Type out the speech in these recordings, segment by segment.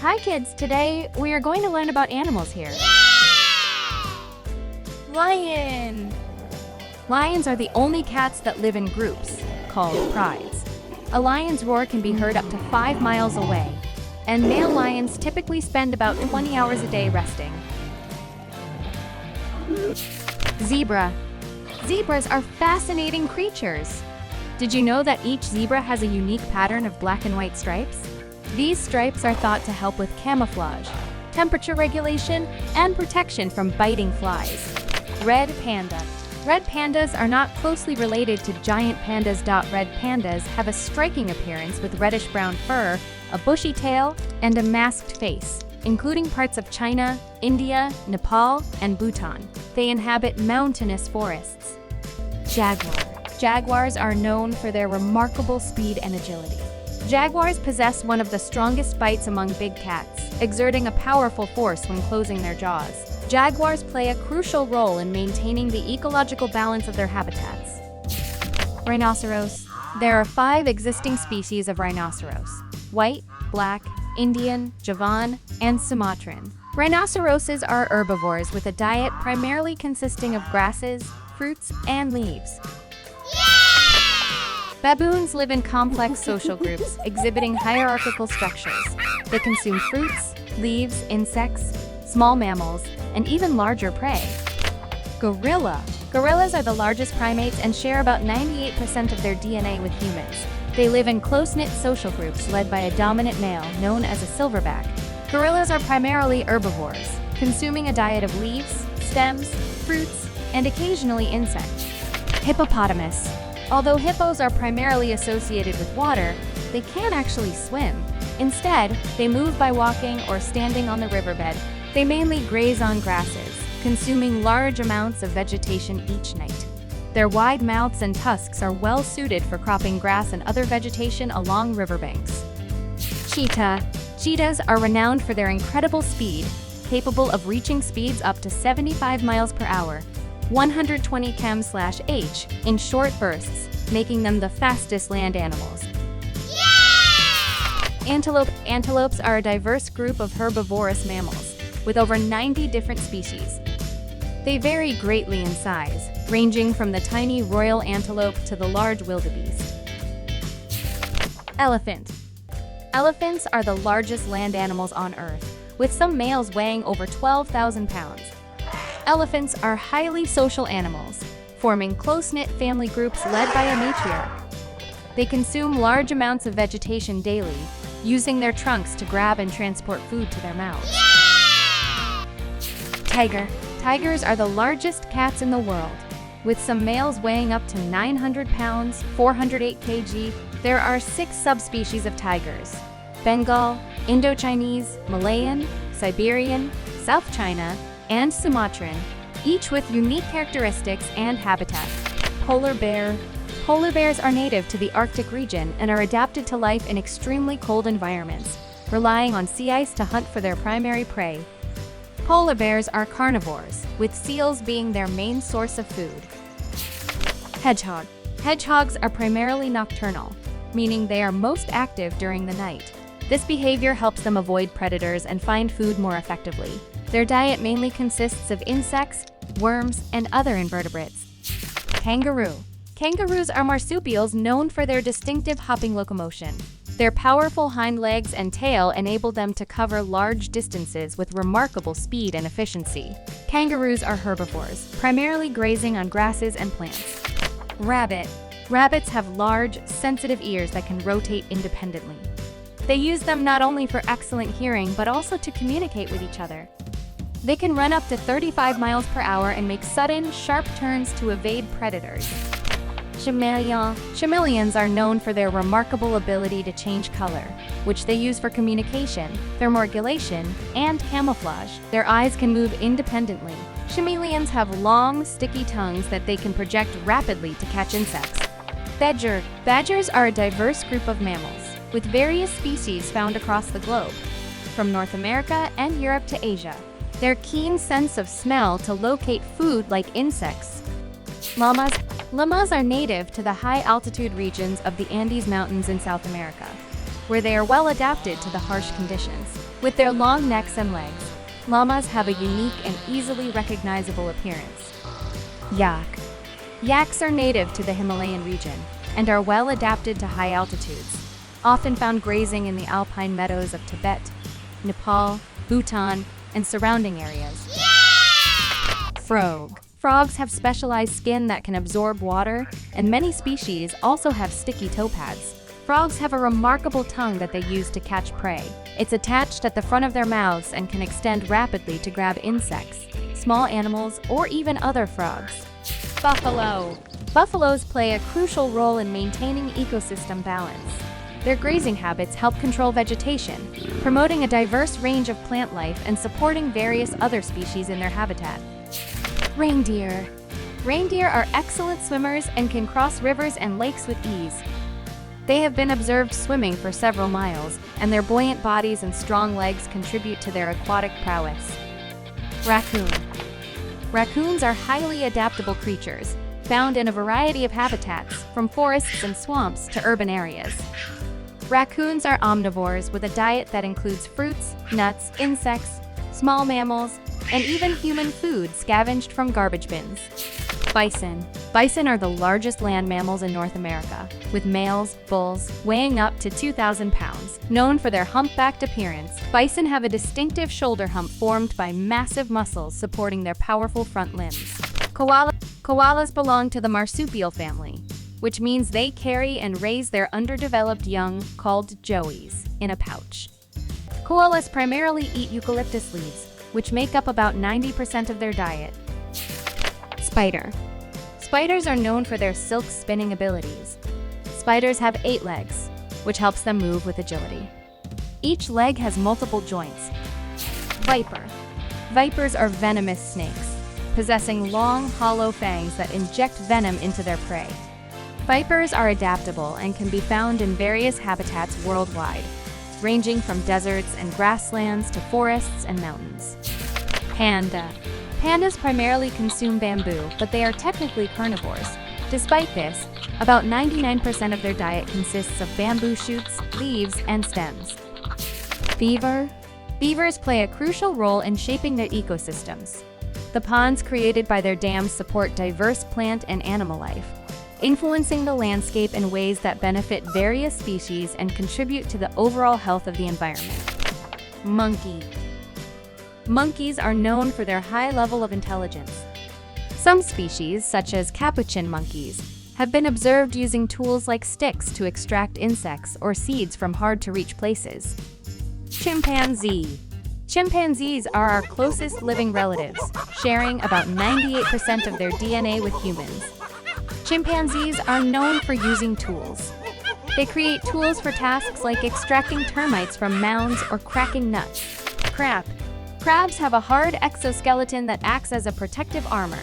Hi kids, today we are going to learn about animals here. Lion! Lions are the only cats that live in groups, called prides. A lion's roar can be heard up to 5 miles away, and male lions typically spend about 20 hours a day resting. Zebra. Zebras are fascinating creatures. Did you know that each zebra has a unique pattern of black and white stripes? These stripes are thought to help with camouflage, temperature regulation, and protection from biting flies. Red panda. Red pandas are not closely related to giant pandas. Red pandas have a striking appearance with reddish-brown fur, a bushy tail, and a masked face, including parts of China, India, Nepal, and Bhutan. They inhabit mountainous forests. Jaguar. Jaguars are known for their remarkable speed and agility. Jaguars possess one of the strongest bites among big cats, exerting a powerful force when closing their jaws. Jaguars play a crucial role in maintaining the ecological balance of their habitats. Rhinoceros. There are 5 existing species of rhinoceros: white, black, Indian, Javan, and Sumatran. Rhinoceroses are herbivores with a diet primarily consisting of grasses, fruits, and leaves. Baboons live in complex social groups, exhibiting hierarchical structures. They consume fruits, leaves, insects, small mammals, and even larger prey. Gorilla. Gorillas are the largest primates and share about 98% of their DNA with humans. They live in close-knit social groups led by a dominant male known as a silverback. Gorillas are primarily herbivores, consuming a diet of leaves, stems, fruits, and occasionally insects. Hippopotamus. Although hippos are primarily associated with water, they can't actually swim. Instead, they move by walking or standing on the riverbed. They mainly graze on grasses, consuming large amounts of vegetation each night. Their wide mouths and tusks are well suited for cropping grass and other vegetation along riverbanks. Cheetah. Cheetahs are renowned for their incredible speed, capable of reaching speeds up to 75 miles per hour, 120 km/h in short bursts, making them the fastest land animals. Antelope. Antelopes are a diverse group of herbivorous mammals, with over 90 different species. They vary greatly in size, ranging from the tiny royal antelope to the large wildebeest. Elephant. Elephants are the largest land animals on Earth, with some males weighing over 12,000 pounds. Elephants are highly social animals, forming close-knit family groups led by a matriarch. They consume large amounts of vegetation daily, using their trunks to grab and transport food to their mouths. Tiger. Tigers are the largest cats in the world, with some males weighing up to 900 pounds, 408 kg. There are 6 subspecies of tigers: Bengal, Indo-Chinese, Malayan, Siberian, South China, and Sumatran, each with unique characteristics and habitats. Polar bear. Polar bears are native to the Arctic region and are adapted to life in extremely cold environments, relying on sea ice to hunt for their primary prey. Polar bears are carnivores, with seals being their main source of food. Hedgehog. Hedgehogs are primarily nocturnal, meaning they are most active during the night. This behavior helps them avoid predators and find food more effectively. Their diet mainly consists of insects, worms, and other invertebrates. Kangaroo. Kangaroos are marsupials known for their distinctive hopping locomotion. Their powerful hind legs and tail enable them to cover large distances with remarkable speed and efficiency. Kangaroos are herbivores, primarily grazing on grasses and plants. Rabbit. Rabbits have large, sensitive ears that can rotate independently. They use them not only for excellent hearing, but also to communicate with each other. They can run up to 35 miles per hour and make sudden, sharp turns to evade predators. Chameleon. Chameleons are known for their remarkable ability to change color, which they use for communication, thermoregulation, and camouflage. Their eyes can move independently. Chameleons have long, sticky tongues that they can project rapidly to catch insects. Badger. Badgers are a diverse group of mammals, with various species found across the globe, from North America and Europe to Asia. Their keen sense of smell to locate food like insects. Llamas. Llamas are native to the high-altitude regions of the Andes Mountains in South America, where they are well adapted to the harsh conditions. With their long necks and legs, llamas have a unique and easily recognizable appearance. Yak. Yaks are native to the Himalayan region and are well adapted to high altitudes, often found grazing in the alpine meadows of Tibet, Nepal, Bhutan, and surrounding areas. Frog. Frogs have specialized skin that can absorb water, and many species also have sticky toe pads. Frogs have a remarkable tongue that they use to catch prey. It's attached at the front of their mouths and can extend rapidly to grab insects, small animals, or even other frogs. Buffalo. Buffaloes play a crucial role in maintaining ecosystem balance. Their grazing habits help control vegetation, promoting a diverse range of plant life and supporting various other species in their habitat. Reindeer. Reindeer are excellent swimmers and can cross rivers and lakes with ease. They have been observed swimming for several miles, and their buoyant bodies and strong legs contribute to their aquatic prowess. Raccoon. Raccoons are highly adaptable creatures, found in a variety of habitats, from forests and swamps to urban areas. Raccoons are omnivores with a diet that includes fruits, nuts, insects, small mammals, and even human food scavenged from garbage bins. Bison. Bison are the largest land mammals in North America, with males, bulls, weighing up to 2,000 pounds. Known for their humpbacked appearance, bison have a distinctive shoulder hump formed by massive muscles supporting their powerful front limbs. Koalas belong to the marsupial family, which means they carry and raise their underdeveloped young, called joeys, in a pouch. Koalas primarily eat eucalyptus leaves, which make up about 90% of their diet. Spider. Spiders are known for their silk spinning abilities. Spiders have 8 legs, which helps them move with agility. Each leg has multiple joints. Viper. Vipers are venomous snakes, possessing long, hollow fangs that inject venom into their prey. Vipers are adaptable and can be found in various habitats worldwide, ranging from deserts and grasslands to forests and mountains. Panda. Pandas primarily consume bamboo, but they are technically carnivores. Despite this, about 99% of their diet consists of bamboo shoots, leaves, and stems. Beaver. Beavers play a crucial role in shaping their ecosystems. The ponds created by their dams support diverse plant and animal life, influencing the landscape in ways that benefit various species and contribute to the overall health of the environment. Monkey. Monkeys are known for their high level of intelligence. Some species, such as capuchin monkeys, have been observed using tools like sticks to extract insects or seeds from hard-to-reach places. Chimpanzee. Chimpanzees are our closest living relatives, sharing about 98% of their DNA with humans. Chimpanzees are known for using tools. They create tools for tasks like extracting termites from mounds or cracking nuts. Crab. Crabs have a hard exoskeleton that acts as a protective armor,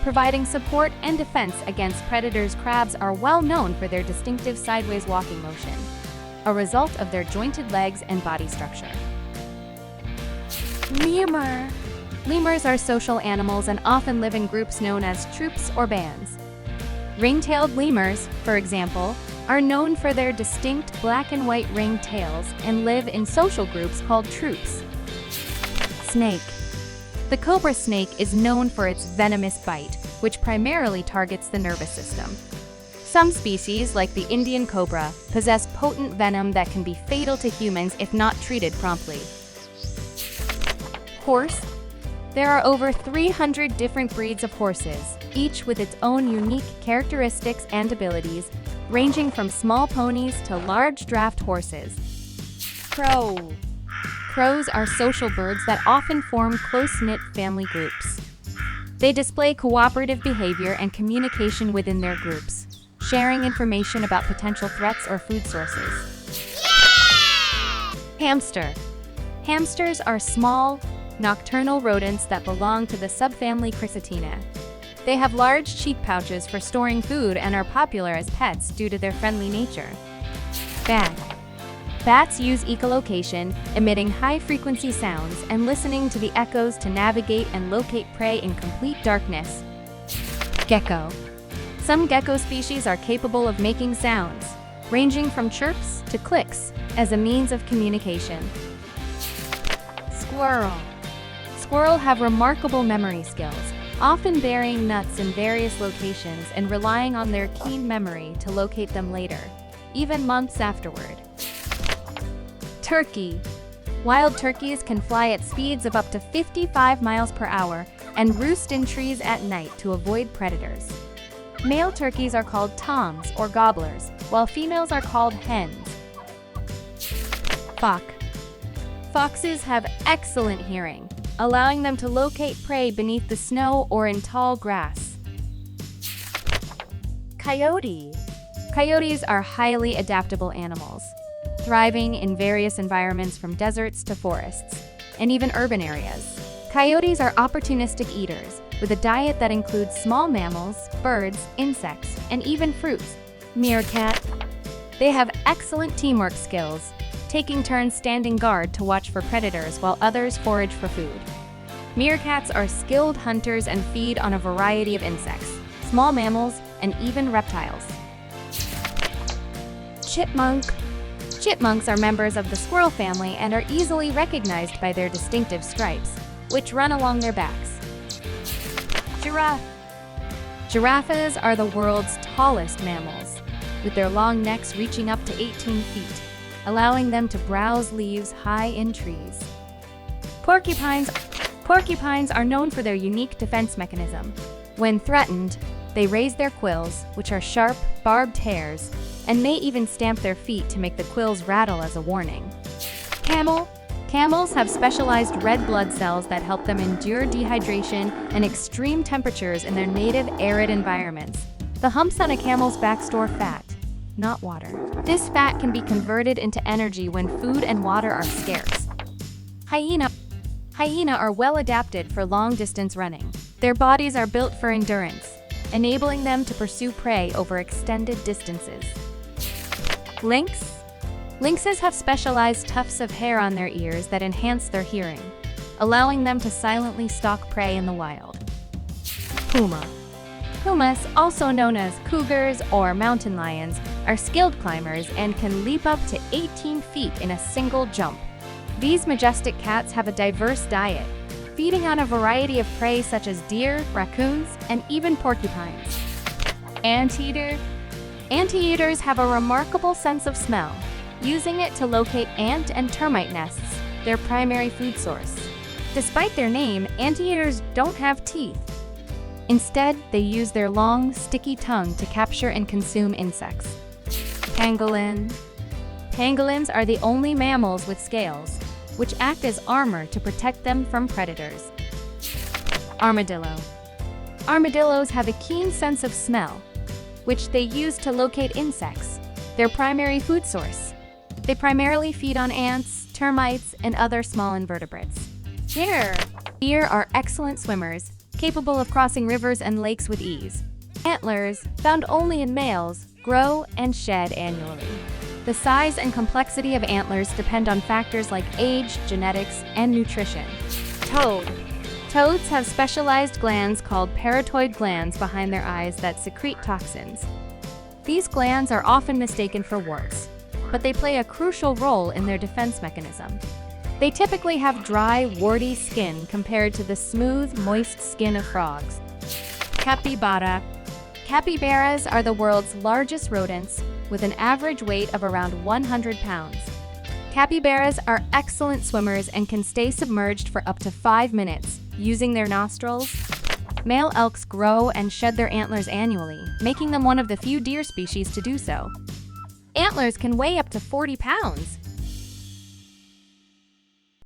providing support and defense against predators. Crabs are well known for their distinctive sideways walking motion, a result of their jointed legs and body structure. Lemur. Lemurs are social animals and often live in groups known as troops or bands. Ring-tailed lemurs, for example, are known for their distinct black and white ringed tails and live in social groups called troops. Snake. The cobra snake is known for its venomous bite, which primarily targets the nervous system. Some species, like the Indian cobra, possess potent venom that can be fatal to humans if not treated promptly. Horse. There are over 300 different breeds of horses, each with its own unique characteristics and abilities, ranging from small ponies to large draft horses. Crow. Crows are social birds that often form close-knit family groups. They display cooperative behavior and communication within their groups, sharing information about potential threats or food sources. Hamster. Hamsters are small, nocturnal rodents that belong to the subfamily Chrysotinae. They have large cheek pouches for storing food and are popular as pets due to their friendly nature. Bat. Bats use echolocation, emitting high-frequency sounds and listening to the echoes to navigate and locate prey in complete darkness. Gecko. Some gecko species are capable of making sounds, ranging from chirps to clicks, as a means of communication. Squirrel. Squirrel have remarkable memory skills, often burying nuts in various locations and relying on their keen memory to locate them later, even months afterward. Turkey. Wild turkeys can fly at speeds of up to 55 miles per hour and roost in trees at night to avoid predators. Male turkeys are called toms or gobblers, while females are called hens. Fox. Foxes have excellent hearing, allowing them to locate prey beneath the snow or in tall grass. Coyote. Coyotes are highly adaptable animals, thriving in various environments from deserts to forests, and even urban areas. Coyotes are opportunistic eaters, with a diet that includes small mammals, birds, insects, and even fruits. Meerkat. They have excellent teamwork skills, taking turns standing guard to watch for predators while others forage for food. Meerkats are skilled hunters and feed on a variety of insects, small mammals, and even reptiles. Chipmunk. Chipmunks are members of the squirrel family and are easily recognized by their distinctive stripes, which run along their backs. Giraffe. Giraffes are the world's tallest mammals, with their long necks reaching up to 18 feet, allowing them to browse leaves high in trees. Porcupines. Porcupines are known for their unique defense mechanism. When threatened, they raise their quills, which are sharp, barbed hairs, and may even stamp their feet to make the quills rattle as a warning. Camel. Camels have specialized red blood cells that help them endure dehydration and extreme temperatures in their native arid environments. The humps on a camel's back store fat, not water. This fat can be converted into energy when food and water are scarce. Hyena. Hyena are well adapted for long-distance running. Their bodies are built for endurance, enabling them to pursue prey over extended distances. Lynx. Lynxes have specialized tufts of hair on their ears that enhance their hearing, allowing them to silently stalk prey in the wild. Puma. Pumas, also known as cougars or mountain lions, are skilled climbers and can leap up to 18 feet in a single jump. These majestic cats have a diverse diet, feeding on a variety of prey such as deer, raccoons, and even porcupines. Anteater. Anteaters have a remarkable sense of smell, using it to locate ant and termite nests, their primary food source. Despite their name, anteaters don't have teeth. Instead, they use their long, sticky tongue to capture and consume insects. Pangolin. Pangolins are the only mammals with scales, which act as armor to protect them from predators. Armadillo. Armadillos have a keen sense of smell, which they use to locate insects, their primary food source. They primarily feed on ants, termites, and other small invertebrates. Deer. Deer are excellent swimmers, capable of crossing rivers and lakes with ease. Antlers, found only in males, grow and shed annually. The size and complexity of antlers depend on factors like age, genetics, and nutrition. Toad. Toads have specialized glands called parotoid glands behind their eyes that secrete toxins. These glands are often mistaken for warts, but they play a crucial role in their defense mechanism. They typically have dry, warty skin compared to the smooth, moist skin of frogs. Capybara. Capybaras are the world's largest rodents, with an average weight of around 100 pounds. Capybaras are excellent swimmers and can stay submerged for up to 5 minutes, using their nostrils. Male elks grow and shed their antlers annually, making them one of the few deer species to do so. Antlers can weigh up to 40 pounds,